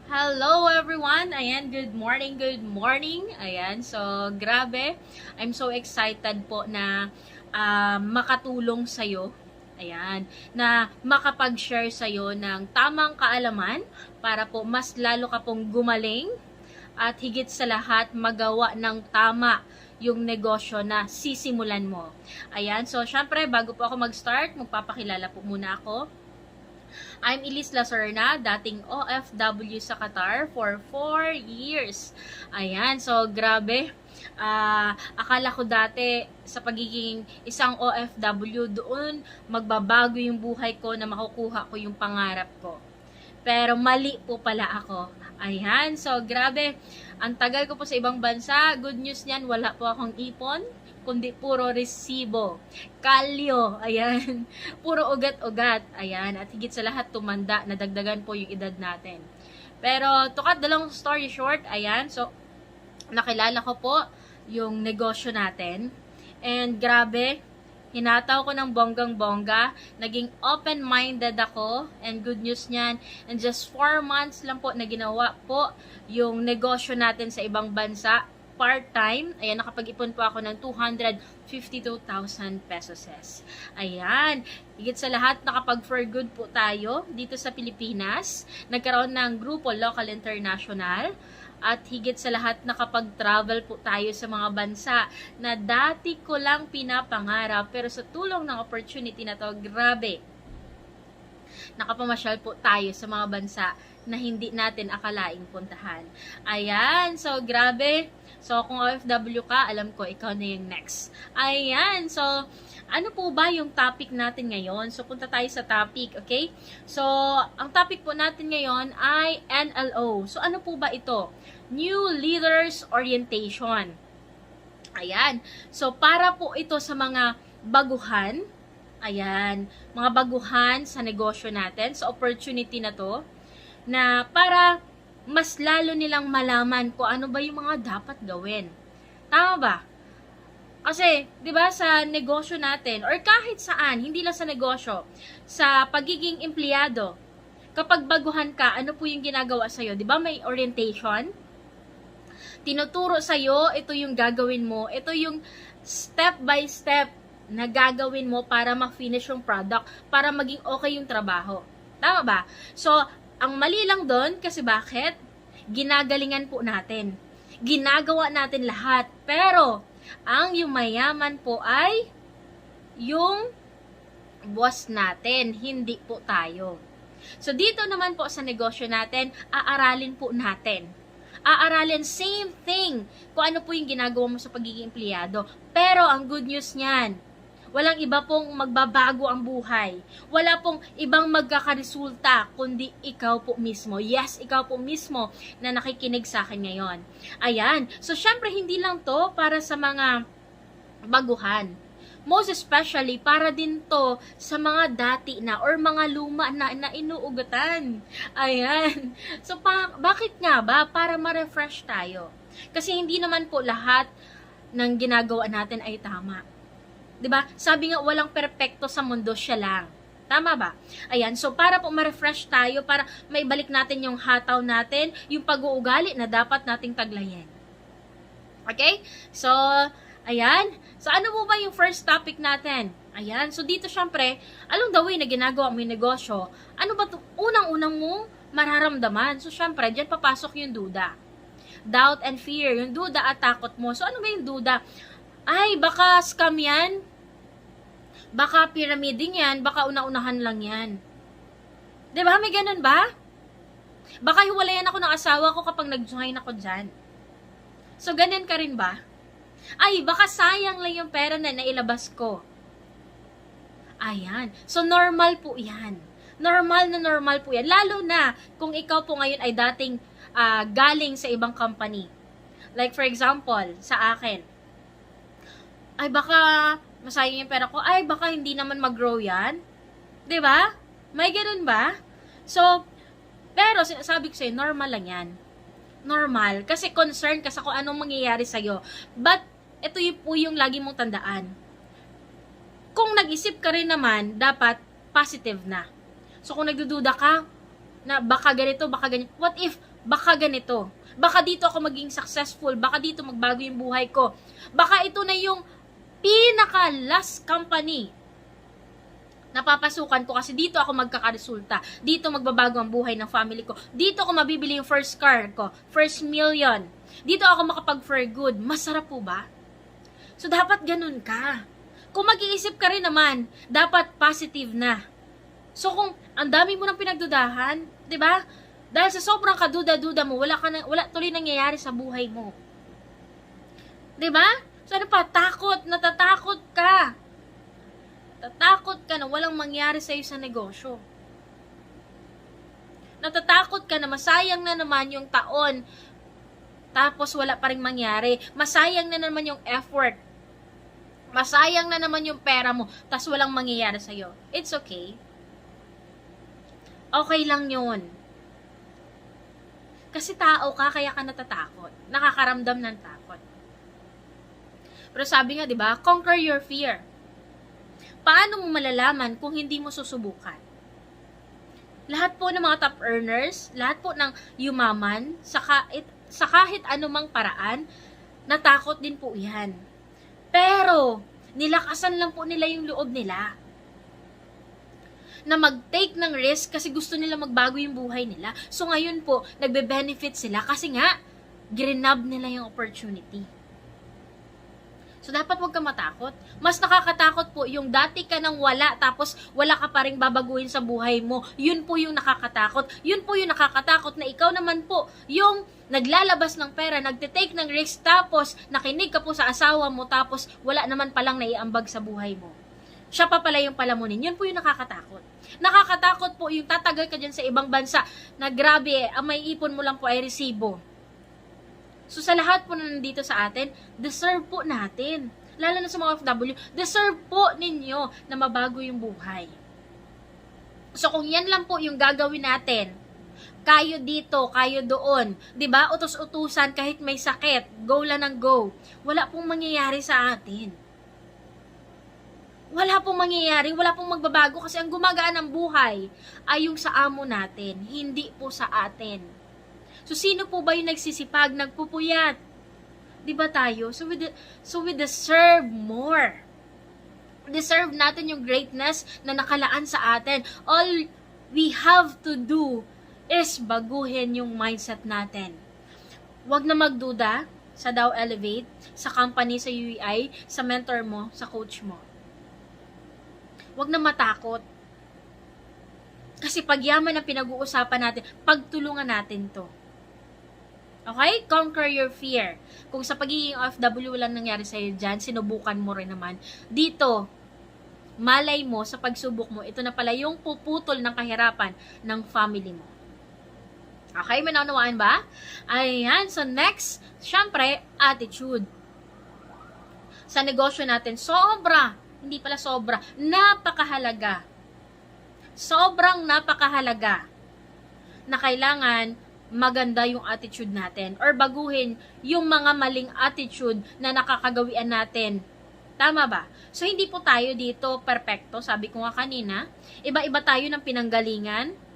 Hello everyone! Ayan, good morning, good morning. Ayan, so grabe. I'm so excited po na makatulong sa'yo. Ayan, na makapag-share sa'yo ng tamang kaalaman para po mas lalo ka pong gumaling at higit sa lahat magawa ng tama yung negosyo na sisimulan mo. Ayan, so syempre bago po ako mag-start, magpapakilala po muna ako. I'm Elise Lacerna, dating OFW sa Qatar for 4 years. Ayan, so grabe. Akala ko dati sa pagiging isang OFW doon magbabago yung buhay ko na makukuha ko yung pangarap ko. Pero mali po pala ako. Ayan, so grabe. Ang tagal ko po sa ibang bansa. Good news niyan, wala po akong ipon, kundi puro resibo. Kalyo, ayan. Puro ugat-ugat, ayan. At higit sa lahat, tumanda, nadagdagan po yung edad natin. Pero, to cut the long story short, ayan. So, nakilala ko po yung negosyo natin. And grabe, hinataw ko ng bonggang-bongga. Naging open-minded ako. And good news niyan. And just 4 months lang po na ginawa po yung negosyo natin sa ibang bansa. Part-time. Ayan, nakapag-ipon po ako ng 252,000 pesos. Ayan. Higit sa lahat, nakapag-for good po tayo dito sa Pilipinas. Nagkaroon ng grupo local international. At higit sa lahat, nakapag-travel po tayo sa mga bansa na dati ko lang pinapangarap. Pero sa tulong ng opportunity na to, grabe. Nakapamasyal po tayo sa mga bansa na hindi natin akalaing puntahan. Ayan, so grabe. So kung OFW ka, alam ko ikaw na yung next. Ayan, so ano po ba yung topic natin ngayon? So punta tayo sa topic, okay? So ang topic po natin ngayon ay NLO. So ano po ba ito? New Leaders Orientation. Ayan. So para po ito sa mga baguhan. Ayan, mga baguhan sa negosyo natin, sa opportunity na to, na para mas lalo nilang malaman kung ano ba yung mga dapat gawin. Tama ba? Kasi, di ba, sa negosyo natin, or kahit saan, hindi lang sa negosyo, sa pagiging empleyado, kapag baguhan ka, ano po yung ginagawa sa'yo? Di ba, may orientation? Tinuturo sa'yo, ito yung gagawin mo, ito yung step by step na gagawin mo para ma-finish yung product, para maging okay yung trabaho. Tama ba? So, ang mali lang doon, kasi bakit? Ginagalingan po natin. Ginagawa natin lahat. Pero, ang yumayaman po ay yung boss natin, hindi po tayo. So, dito naman po sa negosyo natin, aaralin po natin. Aaralin, same thing, kung ano po yung ginagawa mo sa pagiging empleyado. Pero, ang good news niyan, walang iba pong magbabago ang buhay. Wala pong ibang magkakaresulta, kundi ikaw po mismo. Yes, ikaw po mismo na nakikinig sa akin ngayon. Ayan. So, syempre, hindi lang to para sa mga baguhan. Most especially, para din to sa mga dati na or mga luma na inuugatan. Ayan. So, bakit nga ba? Para ma-refresh tayo. Kasi hindi naman po lahat ng ginagawa natin ay tama. 'Di ba? Sabi nga walang perpekto sa mundo, siya lang. Tama ba? Ayan, so para po ma-refresh tayo, para maibalik natin yung hataw natin, yung pag-uugali na dapat nating taglayin. Okay? So, ayan. So, ano po ba yung first topic natin? Ayan, so dito syempre, along the way na ginagawa mo yung negosyo, ano ba ito? Unang-unang mong mararamdaman. So, syempre, dyan papasok yung duda. Doubt and fear, yung duda at takot mo. So, ano ba yung duda? Ay, baka scam yan. Baka pyramiding yan. Baka una-unahan lang yan. Diba? May ganun ba? Baka hiwalayan ako ng asawa ko kapag nag-join ako dyan. So, ganun ka rin ba? Ay, baka sayang lang yung pera na nailabas ko. Ayan. So, normal po yan. Normal na normal po yan. Lalo na kung ikaw po ngayon ay dating galing sa ibang company. Like, for example, sa akin, ay baka masayang yung pera ko, ay baka hindi naman mag-grow yan. 'Di ba? May ganun ba? So, pero sinasabi ko sa'yo, normal lang yan. Normal. Kasi concerned ka sa kung anong mangyayari sa'yo. But, ito yung po yung lagi mong tandaan. Kung nag-isip ka rin naman, dapat positive na. So, kung nagdududa ka, na baka ganito, baka ganyan. What if baka ganito. Baka dito ako maging successful. Baka dito magbago yung buhay ko. Baka ito na yung pinaka-last company na papasukan ko kasi dito ako magkakaresulta. Dito magbabago ang buhay ng family ko. Dito ako mabibili yung first car ko. First million. Dito ako makapag-for good. Masarap po ba? So, dapat ganun ka. Kung mag-iisip ka rin naman, dapat positive na. So, kung ang dami mo nang pinagdudahan, di ba? Dahil sa sobrang kaduda-duda mo, wala tuloy nangyayari sa buhay mo. Di ba? So, ano pa? Takot. Natatakot ka. Natatakot ka na walang mangyari sa'yo sa negosyo. Natatakot ka na masayang na naman yung taon, tapos wala pa rin mangyari. Masayang na naman yung effort. Masayang na naman yung pera mo, tas walang mangyayari sa'yo. It's okay. Okay lang yun. Kasi tao ka, kaya ka natatakot. Nakakaramdam ng takot. Pero sabi nga, di ba, conquer your fear. Paano mo malalaman kung hindi mo susubukan? Lahat po ng mga top earners, lahat po ng yumaman, sa kahit anumang paraan, natakot din po yan. Pero, nilakasan lang po nila yung loob nila. Na mag-take ng risk kasi gusto nila magbago yung buhay nila. So ngayon po, nagbe-benefit sila kasi nga, grinab nila yung opportunity. So dapat huwag ka matakot. Mas nakakatakot po yung dati ka nang wala tapos wala ka pa rin babaguhin sa buhay mo. Yun po yung nakakatakot. Yun po yung nakakatakot na ikaw naman po yung naglalabas ng pera, nagte-take ng risk, tapos nakinig ka po sa asawa mo, tapos wala naman palang naiambag sa buhay mo. Siya pa pala yung palamunin. Yun po yung nakakatakot. Nakakatakot po yung tatagal ka dyan sa ibang bansa na grabe, ang may ipon mo lang po ay resibo. So sa lahat po na nandito sa atin, deserve po natin. Lalo na sa mga OFW, deserve po ninyo na mabago yung buhay. So kung yan lang po yung gagawin natin, kayo dito, kayo doon, 'di ba? Utos-utusan kahit may sakit, go lang ng go. Wala pong mangyayari sa atin. Wala pong mangyayari, wala pong magbabago kasi ang gumagaan ng buhay ay yung sa amo natin, hindi po sa atin. So sino po ba yung nagsisipag, nagpupuyat? 'Di ba tayo? So we deserve more. Deserve natin yung greatness na nakalaan sa atin. All we have to do is baguhin yung mindset natin. Huwag na magduda sa Dow Elevate, sa company, sa UEI, sa mentor mo, sa coach mo. Huwag na matakot. Kasi pagyaman ang pinag-uusapan natin, pagtulungan natin to. Okay? Conquer your fear. Kung sa pagiging OFW lang nangyari sa'yo dyan, sinubukan mo rin naman. Dito, malay mo sa pagsubok mo, ito na pala yung puputol ng kahirapan ng family mo. Okay, may naunawaan ba? Ayan, so next, syempre, attitude. Sa negosyo natin, hindi pala sobra, napakahalaga. Sobrang napakahalaga na kailangan maganda yung attitude natin or baguhin yung mga maling attitude na nakakagawian natin. Tama ba? So, hindi po tayo dito perfecto. Sabi ko nga kanina, iba-iba tayo ng pinanggalingan.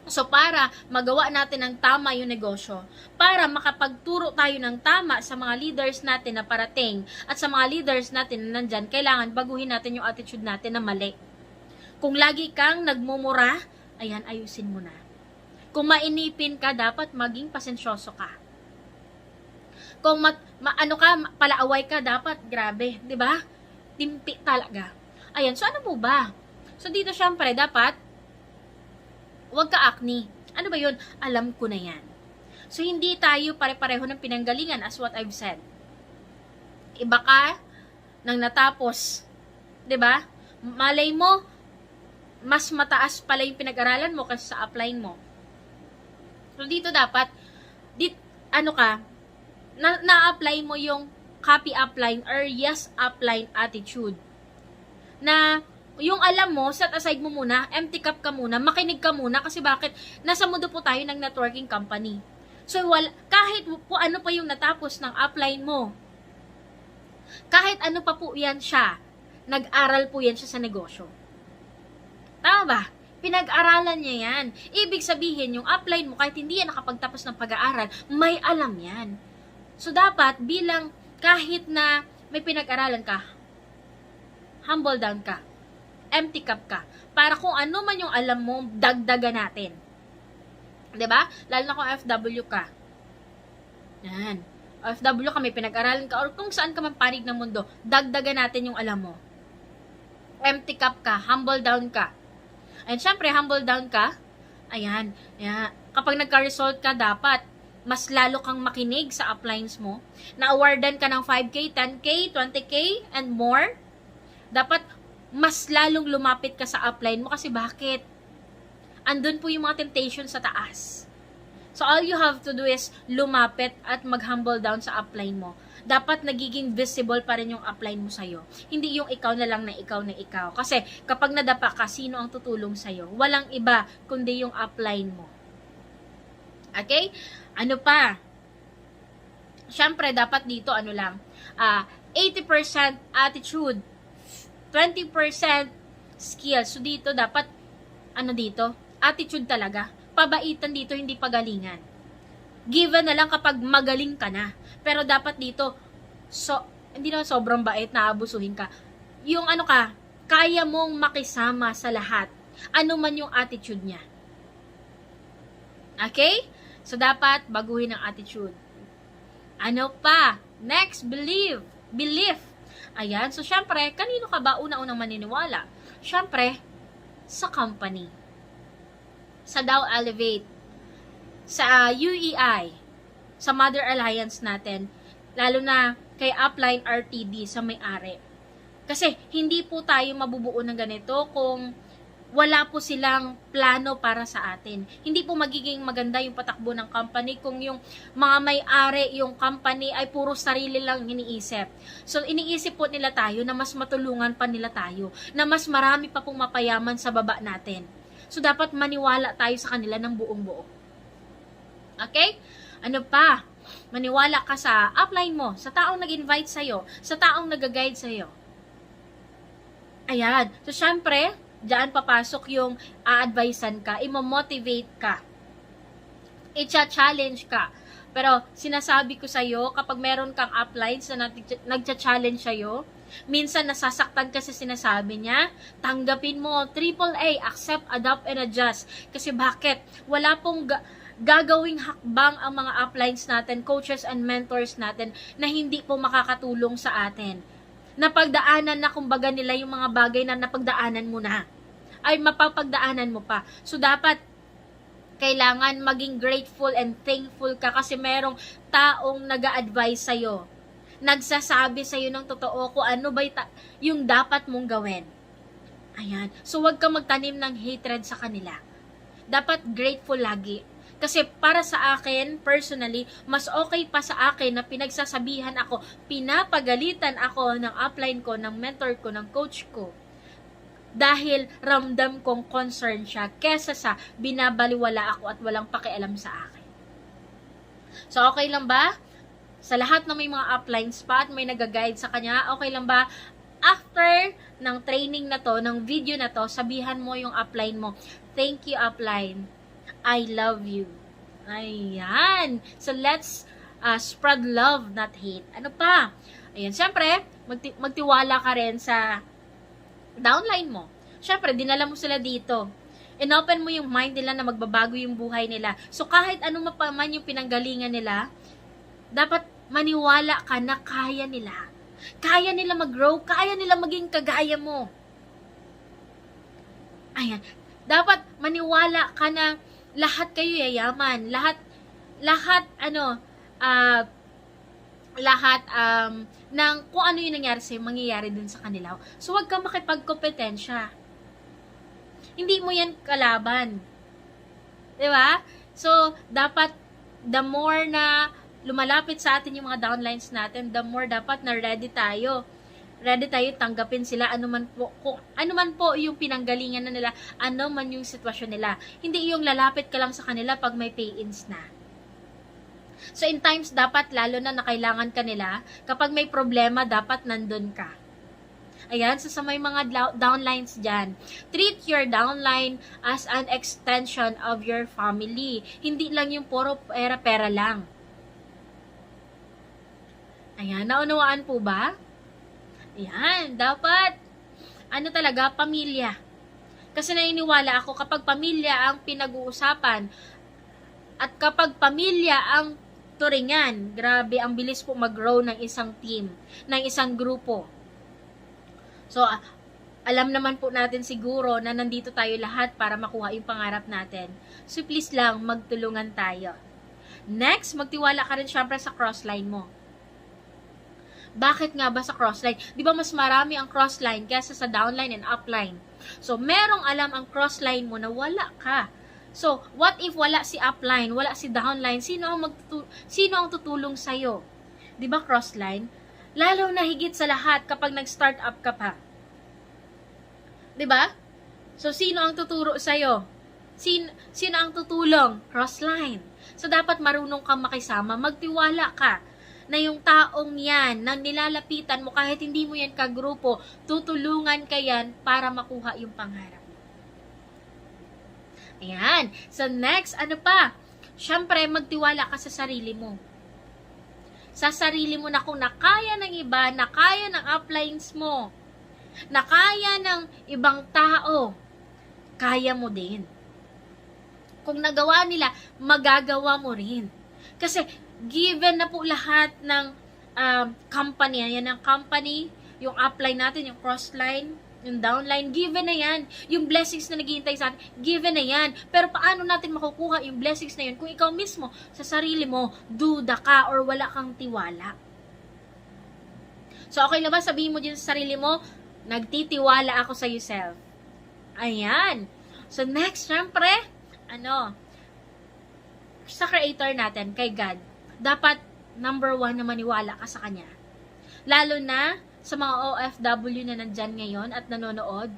So, para magawa natin ng tama yung negosyo, para makapagturo tayo ng tama sa mga leaders natin na parating at sa mga leaders natin na nandyan, kailangan baguhin natin yung attitude natin na mali. Kung lagi kang nagmumura, ayan, ayusin mo na. Kung mainipin ka, dapat maging pasensyoso ka. Kung palaaway ka, dapat grabe, 'di ba? Timpi talaga. Ayan, so ano po ba? So dito syempre dapat huwag ka acne. Ano ba 'yun? Alam ko na 'yan. So hindi tayo pare-pareho ng pinanggalingan as what I've said. Iba ka nang natapos, 'di ba? Malay mo mas mataas pala yung pinag-aralan mo kasi sa upline mo. So dito dapat na-apply mo yung copy upline or yes upline attitude. Na yung alam mo, set aside mo muna, empty cup ka muna, makinig ka muna kasi bakit? Nasa mundo po tayo ng networking company. So kahit po ano pa yung natapos ng upline mo, kahit ano pa po yan siya, nag-aral po yan siya sa negosyo. Tama ba? Pinag-aralan niya yan. Ibig sabihin, yung upline mo, kahit hindi yan nakapagtapos ng pag-aaral, may alam yan. So, dapat bilang kahit na may pinag-aralan ka, humble down ka, empty cup ka, para kung ano man yung alam mo, dagdagan natin. 'Di ba? Lalo na kung FW ka. Yan. FW ka, may pinag-aralan ka, or kung saan ka man panig ng mundo, dagdagan natin yung alam mo. Empty cup ka, humble down ka. And syempre, humble down ka, ayan, kapag nagka-result ka, dapat mas lalo kang makinig sa uplines mo. Na-awardan ka ng 5K, 10K, 20K, and more. Dapat mas lalong lumapit ka sa upline mo kasi bakit? Andun po yung mga temptation sa taas. So, all you have to do is lumapit at mag-humble down sa upline mo. Dapat nagiging visible pa rin yung upline mo sa'yo. Hindi yung ikaw na lang na ikaw na ikaw. Kasi kapag nadapa ka, sino ang tutulong sa'yo? Walang iba kundi yung upline mo. Okay? Ano pa? Siyempre, dapat dito, 80% attitude, 20% skills. So, dito, dapat, attitude talaga. Pabaitan dito, hindi pagalingan. Given na lang kapag magaling ka na. Pero dapat dito, hindi naman sobrang bait na abusuhin ka. Yung kaya mong makisama sa lahat. Ano man yung attitude niya. Okay? So, dapat baguhin ang attitude. Ano pa? Next, belief. Ayan. So, syempre, kanino ka ba una-unang maniniwala? Syempre, sa company. Sa Dow Elevate, sa UEI, sa Mother Alliance natin, lalo na kay Upline RTD sa may-ari. Kasi hindi po tayo mabubuo ng ganito kung wala po silang plano para sa atin. Hindi po magiging maganda yung patakbo ng company kung yung mga may-ari, yung company ay puro sarili lang iniisip. So, iniisip po nila tayo na mas matulungan pa nila tayo, na mas marami pa pong mapayaman sa baba natin. So, dapat maniwala tayo sa kanila ng buong-buo. Okay? Ano pa? Maniwala ka sa upline mo, sa taong nag-invite sa'yo, sa taong nag-guide sa'yo. Ayan. So, syempre, diyan papasok yung a-advisean ka, imo-motivate ka, i-challenge ka. Pero, sinasabi ko sa'yo, kapag meron kang uplines na nag-challenge sa'yo, minsan nasasaktan ka sa sinasabi niya, tanggapin mo, AAA, accept, adapt, and adjust. Kasi bakit? Wala pong gagawing hakbang ang mga uplines natin, coaches and mentors natin, na hindi po makakatulong sa atin. Napagdaanan na kumbaga nila yung mga bagay na napagdaanan mo na. Ay, mapapagdaanan mo pa. So, dapat kailangan maging grateful and thankful ka kasi merong taong nag-a-advise sa'yo. Nagsasabi sa'yo ng totoo kung ano ba yung dapat mong gawin. Ayan. So, huwag kang magtanim ng hatred sa kanila. Dapat grateful lagi. Kasi para sa akin, personally, mas okay pa sa akin na pinagsasabihan ako, pinapagalitan ako ng upline ko, ng mentor ko, ng coach ko. Dahil ramdam kong concern siya kesa sa binabaliwala ako at walang pakialam sa akin. So, okay lang ba? Sa lahat na may mga uplines pa at may nag-guide sa kanya, okay lang ba? After ng training na to, ng video na to, sabihan mo yung upline mo, thank you upline, I love you. Ayan. So, let's spread love, not hate. Ano pa? Ayan, syempre, magtiwala ka rin sa downline mo. Syempre, dinala mo sila dito. Inopen mo yung mind nila na magbabago yung buhay nila. So, kahit anong mapaman yung pinanggalingan nila, dapat maniwala ka na kaya nila. Kaya nila mag-grow, kaya nila maging kagaya mo. Ayan. Dapat maniwala ka na lahat kayo yayaman. Lahat ng kung ano yung nangyari sa'yo, mangyayari din sa kanila. So, huwag kang makipagkompetensya. Hindi mo yan kalaban. Diba? So, dapat, the more na lumalapit sa atin yung mga downlines natin, the more dapat na ready tayo. Ready tayo tanggapin sila, ano man po yung pinanggalingan na nila, ano man yung sitwasyon nila. Hindi yung lalapit ka lang sa kanila pag may pay-ins na. So, in times, dapat lalo na kailangan ka nila, kapag may problema, dapat nandun ka. Ayan, so sa may mga downlines dyan, treat your downline as an extension of your family. Hindi lang yung puro pera-pera lang. Ayan, naunawaan po ba? Ayan, dapat, talaga, pamilya. Kasi naniniwala ako, kapag pamilya ang pinag-uusapan, at kapag pamilya ang turingan, grabe, ang bilis po mag-grow ng isang team, ng isang grupo. So, alam naman po natin siguro na nandito tayo lahat para makuha yung pangarap natin. So, please lang, magtulungan tayo. Next, magtiwala ka rin syempre sa crossline mo. Bakit nga ba sa crossline? Di ba mas marami ang crossline kaysa sa downline and upline? So, merong alam ang crossline mo na wala ka. So, what if wala si upline, wala si downline? Sino ang tutulong sa'yo? Di ba crossline? Lalo na higit sa lahat kapag nag-start up ka pa. 'Di ba? So, sino ang tuturo sa'yo? Sino ang tutulong? Crossline. So, dapat marunong kang makisama. Magtiwala ka na yung taong yan, nang nilalapitan mo, kahit hindi mo yan kagrupo, tutulungan ka yan para makuha yung pangarap. Ayan. So, next, ano pa? Siyempre, magtiwala ka sa sarili mo. Sa sarili mo na kung nakaya ng iba, nakaya ng uplines mo, nakaya ng ibang tao, kaya mo din. Kung nagawa nila, magagawa mo rin. Kasi, given na po lahat ng company, yan ang company, yung upline natin, yung crossline, yung downline, given na yan. Yung blessings na naghihintay sa atin, given na yan. Pero paano natin makukuha yung blessings na yun kung ikaw mismo, sa sarili mo, duda ka or wala kang tiwala? So, okay na ba? Sabihin mo din sa sarili mo, nagtitiwala ako sa yourself. Ayan. So, next, syempre, sa Creator natin, kay God, dapat, number 1 na maniwala ka sa Kanya. Lalo na, sa mga OFW na nandyan ngayon at nanonood,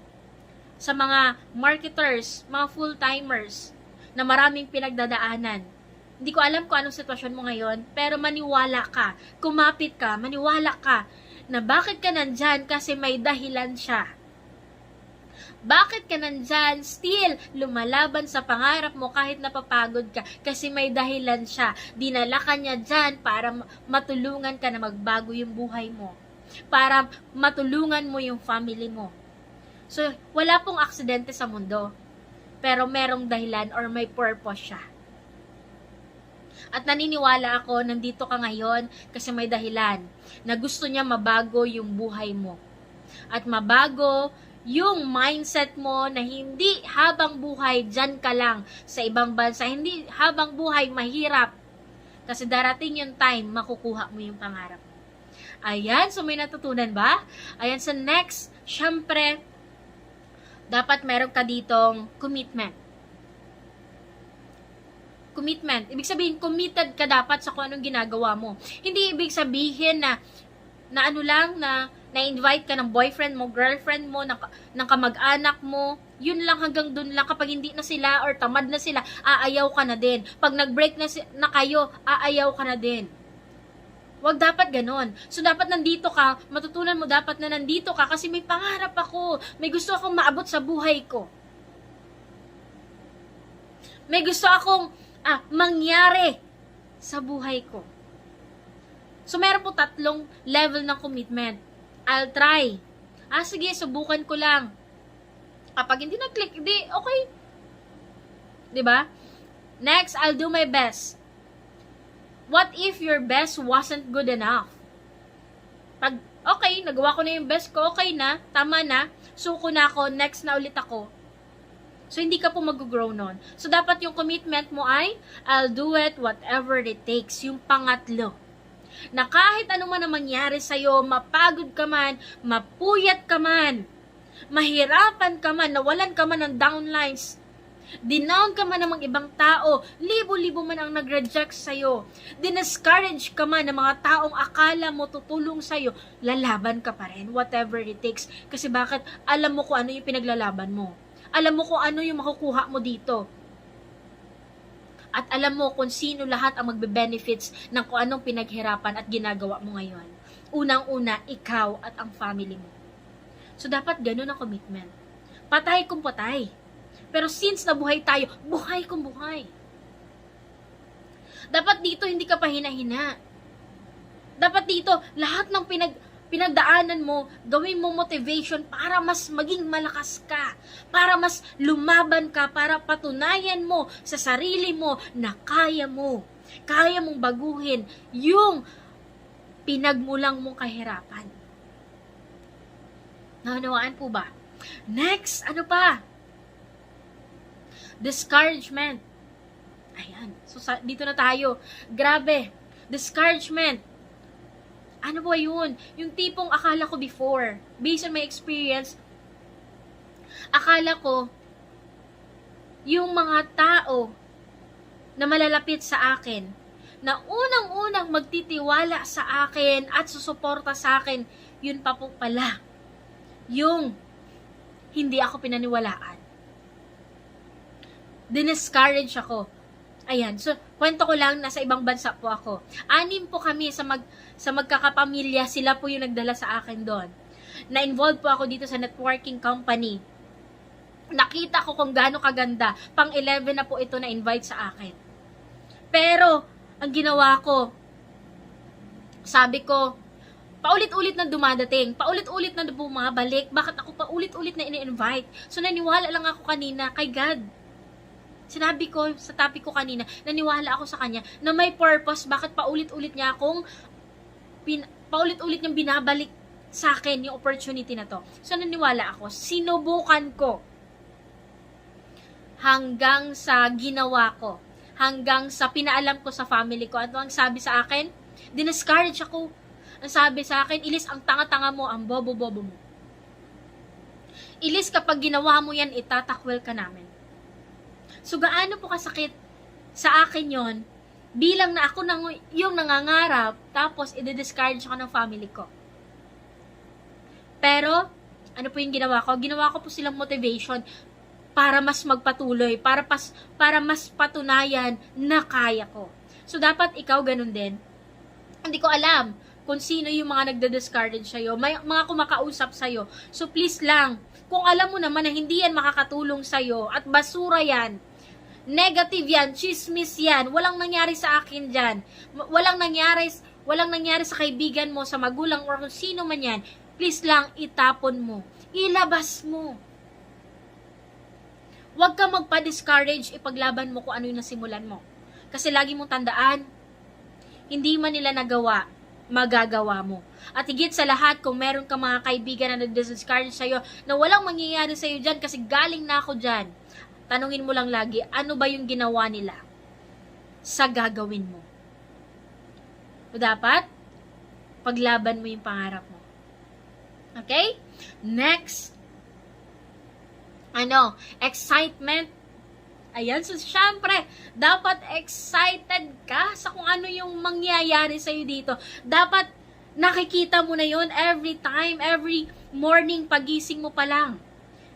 sa mga marketers, mga full-timers, na maraming pinagdadaanan. Hindi ko alam kung anong sitwasyon mo ngayon, pero maniwala ka, kumapit ka, maniwala ka, na bakit ka nandyan kasi may dahilan siya. Bakit ka nandyan, still, lumalaban sa pangarap mo kahit napapagod ka, kasi may dahilan siya. Dinala ka niya dyan para matulungan ka na magbago yung buhay mo. Para matulungan mo yung family mo. So, wala pong aksidente sa mundo. Pero merong dahilan or may purpose siya. At naniniwala ako, nandito ka ngayon kasi may dahilan na gusto niya mabago yung buhay mo. At mabago yung mindset mo na hindi habang buhay dyan ka lang sa ibang bansa. Hindi habang buhay mahirap. Kasi darating yung time, makukuha mo yung pangarap. Ayan, so may natutunan ba? Ayan, so next, syempre, dapat meron ka ditong commitment. Commitment. Ibig sabihin, committed ka dapat sa kung anong ginagawa mo. Hindi ibig sabihin na na-invite ka ng boyfriend mo, girlfriend mo, ng kamag-anak mo, yun lang hanggang dun lang. Kapag hindi na sila or tamad na sila, aayaw ka na din. Pag nag-break na kayo, aayaw ka na din. Wag dapat ganon. So, dapat nandito ka, matutunan mo dapat na nandito ka kasi may pangarap ako. May gusto akong maabot sa buhay ko. May gusto akong mangyari sa buhay ko. So, meron po 3 level ng commitment. I'll try. Sige, subukan ko lang. Kapag hindi nag-click, okay. Diba? Next, I'll do my best. What if your best wasn't good enough? Pag, okay, nagawa ko na yung best ko, okay na, tama na, suko na ako, next na ulit ako. So, hindi ka po mag-grow nun. So, dapat yung commitment mo ay, I'll do it whatever it takes. Yung pangatlo. Na kahit ano man ang mangyari sa'yo, mapagod ka man, mapuyat ka man, mahirapan ka man, nawalan ka man ng downlines, dinown ka man ng mga ibang tao, libo-libo man ang nag-reject sa'yo, diniscourage ka man ng mga taong akala mo tutulong sa'yo, lalaban ka pa rin, whatever it takes. Kasi bakit? Alam mo kung ano yung pinaglalaban mo. Alam mo kung ano yung makukuha mo dito. At alam mo kung sino lahat ang magbe-benefits ng kung anong pinaghirapan at ginagawa mo ngayon. Unang-una, ikaw at ang family mo. So, dapat ganun ang commitment. Patay kung patay. Pero since nabuhay tayo, buhay kung buhay. Dapat dito hindi ka pa hina-hina. Dapat dito, lahat ng pinagdaanan mo, gawin mo motivation para mas maging malakas ka, para mas lumaban ka, para patunayan mo sa sarili mo na kaya mo. Kaya mong baguhin yung pinagmulang mong kahirapan. Naunawaan po ba? Next, ano pa? Discouragement. Ayan. So, dito na tayo. Grabe. Discouragement. Ano ba yun? Yung tipong akala ko before, based on my experience, akala ko, yung mga tao na malalapit sa akin, na unang-unang magtitiwala sa akin at susuporta sa akin, yun pa po pala. Yung hindi ako pinaniwalaan. Diniscourage ako. Ayan, so, kwento ko lang, nasa ibang bansa po ako. 6 po kami sa magkakapamilya, sila po yung nagdala sa akin doon. Na-involved po ako dito sa networking company. Nakita ko kung gaano kaganda. Pang 11 na po ito na-invite sa akin. Pero, ang ginawa ko, sabi ko, paulit-ulit na dumadating, paulit-ulit na bumabalik, bakit ako paulit-ulit na ini-invite? So, naniwala lang ako kanina kay God. Sinabi ko sa topic ko kanina, naniwala ako sa kanya na may purpose, bakit paulit-ulit niya akong paulit-ulit niyang binabalik sa akin yung opportunity na to. So, naniwala ako. Sinubukan ko hanggang sa ginawa ko. Hanggang sa pinaalam ko sa family ko. Ano ang sabi sa akin? Diniscourage ako. Ang sabi sa akin, Ilis, ang tanga-tanga mo, ang bobo-bobo mo. Ilis, kapag ginawa mo yan, itatakwil ka namin. So, gaano po kasakit sa akin yon bilang na ako yung nangangarap, tapos i-discourage ako ng family ko. Pero, ano po yung ginawa ko? Ginawa ko po silang motivation para mas magpatuloy, para mas patunayan na kaya ko. So, dapat ikaw ganun din. Hindi ko alam kung sino yung mga nagda-discourage sa'yo, may mga kumakausap sa'yo. So, please lang, kung alam mo naman na hindi yan makakatulong sa'yo at basura yan, negative yan, chismis yan, walang nangyari sa akin dyan, walang nangyari sa kaibigan mo, sa magulang, or kung sino man yan, please lang, itapon mo, ilabas mo. Huwag ka magpa-discourage, ipaglaban mo kung ano yung nasimulan mo. Kasi lagi mong tandaan, hindi man nila nagawa, magagawa mo. At higit sa lahat, kung meron ka mga kaibigan na nag-discourage sa'yo, na walang mangyayari sa'yo dyan kasi galing na ako dyan, tanungin mo lang lagi, ano ba yung ginawa nila sa gagawin mo? O dapat, paglaban mo yung pangarap mo. Okay? Next. Excitement. Ayan, so syempre, dapat excited ka sa kung ano yung mangyayari sa'yo dito. Dapat nakikita mo na yun every time, every morning, pagising mo pa lang.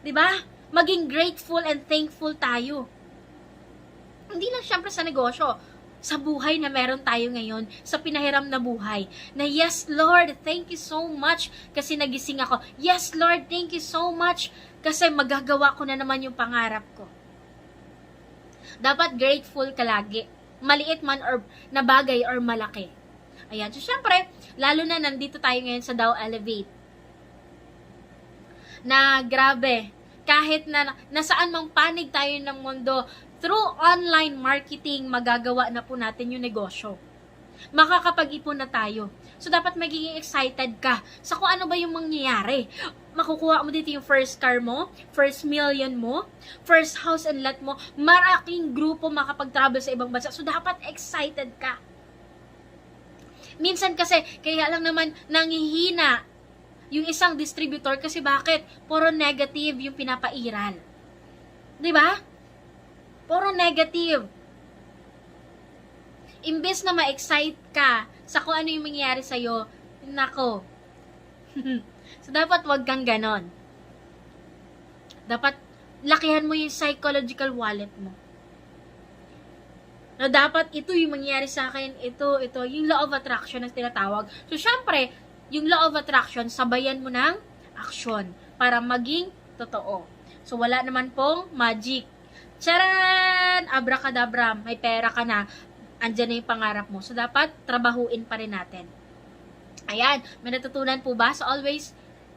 'Di ba? Maging grateful and thankful tayo. Hindi lang syempre sa negosyo, sa buhay na meron tayo ngayon, sa pinahiram na buhay, na yes, Lord, thank you so much kasi nagising ako. Yes, Lord, thank you so much kasi magagawa ko na naman yung pangarap ko. Dapat grateful ka lagi, maliit man or na bagay or malaki. Ayan, so syempre, lalo na nandito tayo ngayon sa Dow Elevate. Na grabe, kahit na nasaan mang panig tayo ng mundo, through online marketing, magagawa na po natin yung negosyo. Makakapag-ipon na tayo. So, dapat magiging excited ka sa kung ano ba yung mangyayari. Makukuha mo dito yung first car mo, first million mo, first house and lot mo, maraking grupo makapag-travel sa ibang bansa. So, dapat excited ka. Minsan kasi, kaya lang naman nanghihina yung isang distributor kasi bakit? Puro negative yung pinapairal. 'Di ba? Puro negative. Imbes na ma-excite ka sa kung ano yung mangyayari sa'yo, nako. So, dapat wag kang ganon. Dapat lakihan mo yung psychological wallet mo. Na dapat ito yung mangyayari sa akin, ito, yung law of attraction na tinatawag. So, syempre, yung law of attraction, sabayan mo ng action para maging totoo. So, wala naman pong magic. Charan! Abracadabra, may pera ka na, andyan na yung pangarap mo. So, dapat trabahuin pa rin natin. Ayan, may natutunan po ba? So, always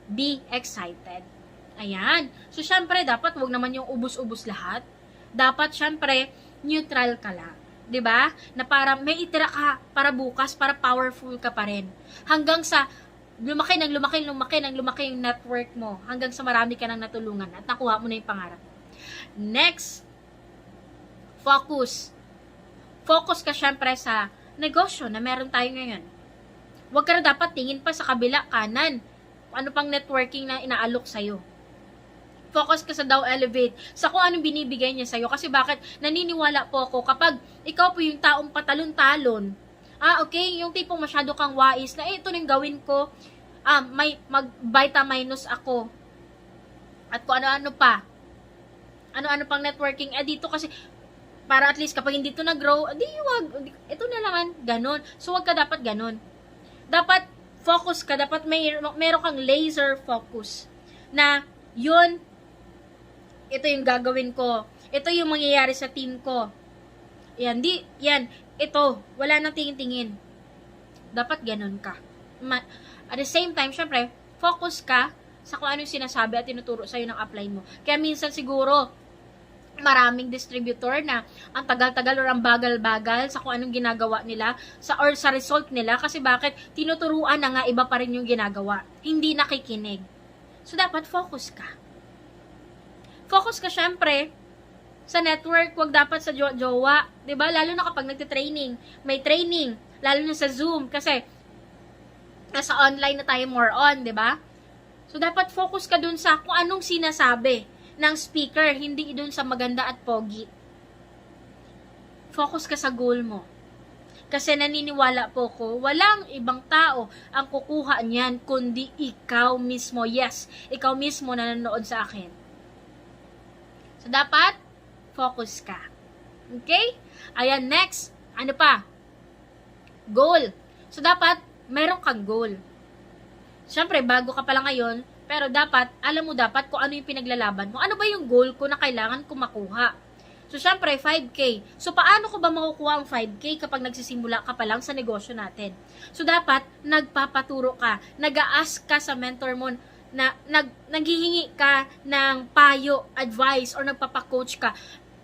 be excited. Ayan. So, syempre, dapat wag naman yung ubus-ubus lahat. Dapat, syempre, neutral ka lang. 'Di ba? Na para may itira ka para bukas, para powerful ka pa rin. Hanggang sa lumaki yung network mo. Hanggang sa marami ka nang natulungan at nakuha mo na yung pangarap. Next, focus. Focus ka syempre sa negosyo na meron tayo ngayon. Huwag ka na dapat tingin pa sa kabila, kanan. Ano pang networking na inaalok sa'yo. Focus ka sa Dow Elevate, sa kung anong binibigay niya sa'yo. Kasi bakit? Naniniwala po ako, kapag ikaw po yung taong patalon-talon, okay, yung tipong masyado kang wais, na ito nang gawin ko, may mag-vitaminus ako. At kung ano-ano pa. Ano-ano pang networking. Dito kasi, para at least kapag hindi ito nag-grow, ito na naman, ganun. So, wag ka dapat ganun. Dapat, focus ka, dapat meron kang laser focus. Na, yun, ito yung gagawin ko. Ito yung mangyayari sa team ko. Ito, wala nang tingin-tingin. Dapat ganun ka. At the same time, syempre, focus ka sa kung anong sinasabi at tinuturo sa'yo ng upline mo. Kaya minsan siguro, maraming distributor na ang tagal-tagal or ang bagal-bagal sa kung anong ginagawa nila or sa result nila. Kasi bakit? Tinuturuan na nga, iba pa rin yung ginagawa. Hindi nakikinig. So, dapat focus ka. Focus ka syempre sa network, wag dapat sa jowa, 'di ba? Lalo na kapag nagte-training, may training, lalo na sa Zoom kasi nasa online na tayo more on, 'di ba? So dapat focus ka dun sa kung anong sinasabi ng speaker, hindi dun sa maganda at pogi. Focus ka sa goal mo. Kasi naniniwala po ko, walang ibang tao ang kukuha niyan kundi ikaw mismo. Yes, ikaw mismo na nanonood sa akin. So, dapat, focus ka. Okay? Ayan, next. Ano pa? Goal. So, dapat, meron kang goal. Siyempre, bago ka pala ngayon, pero dapat, alam mo dapat kung ano yung pinaglalaban mo. Ano ba yung goal ko na kailangan ko makuha? So, siyempre, 5K. So, paano ko ba makukuha ang 5K kapag nagsisimula ka pa lang sa negosyo natin? So, dapat, nagpapaturo ka. Nag-a-ask ka sa mentor mo na naghihingi ka ng payo, advice, or nagpapacoach ka.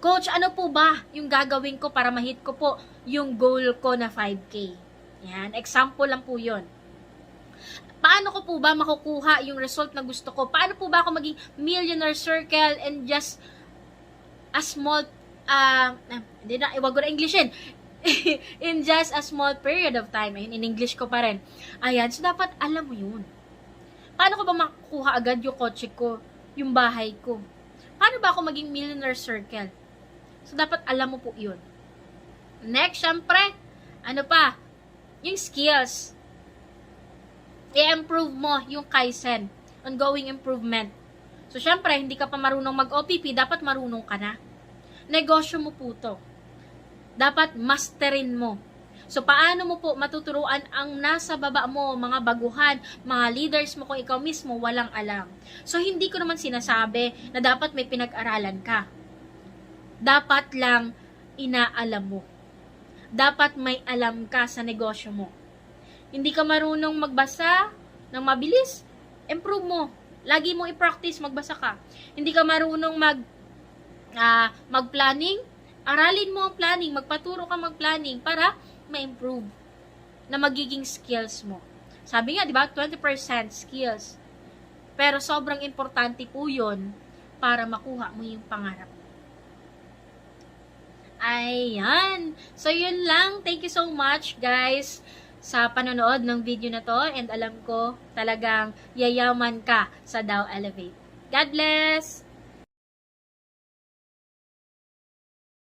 Coach, ano po ba yung gagawin ko para ma-hit ko po yung goal ko na 5K? Yan, example lang po yun. Paano ko po ba makukuha yung result na gusto ko? Paano po ba ako maging millionaire circle and just a small, iwag ko na Englishin, in just a small period of time. Ayun, in English ko pa rin. Ayan, so dapat alam mo yun. Paano ko ba makukuha agad yung kotse ko, yung bahay ko? Paano ba ako maging millionaire circle? So, dapat alam mo po yun. Next, syempre, ano pa? Yung skills. I-improve mo yung Kaizen, ongoing improvement. So, syempre, hindi ka pa marunong mag-OPP, dapat marunong ka na. Negosyo mo po to. Dapat masterin mo. So, paano mo po matuturuan ang nasa baba mo, mga baguhan, mga leaders mo kung ikaw mismo walang alam? So, hindi ko naman sinasabi na dapat may pinag-aralan ka. Dapat lang inaalam mo. Dapat may alam ka sa negosyo mo. Hindi ka marunong magbasa ng mabilis, improve mo. Lagi mo i-practice, magbasa ka. Hindi ka marunong mag-planning, aralin mo ang planning, magpaturo ka mag-planning para ma-improve na magiging skills mo. Sabi nga, di ba, 20% skills. Pero sobrang importante po yun para makuha mo yung pangarap. Ayan. So, yun lang. Thank you so much, guys, sa panonood ng video na to. And alam ko, talagang yayaman ka sa Dow Elevate. God bless!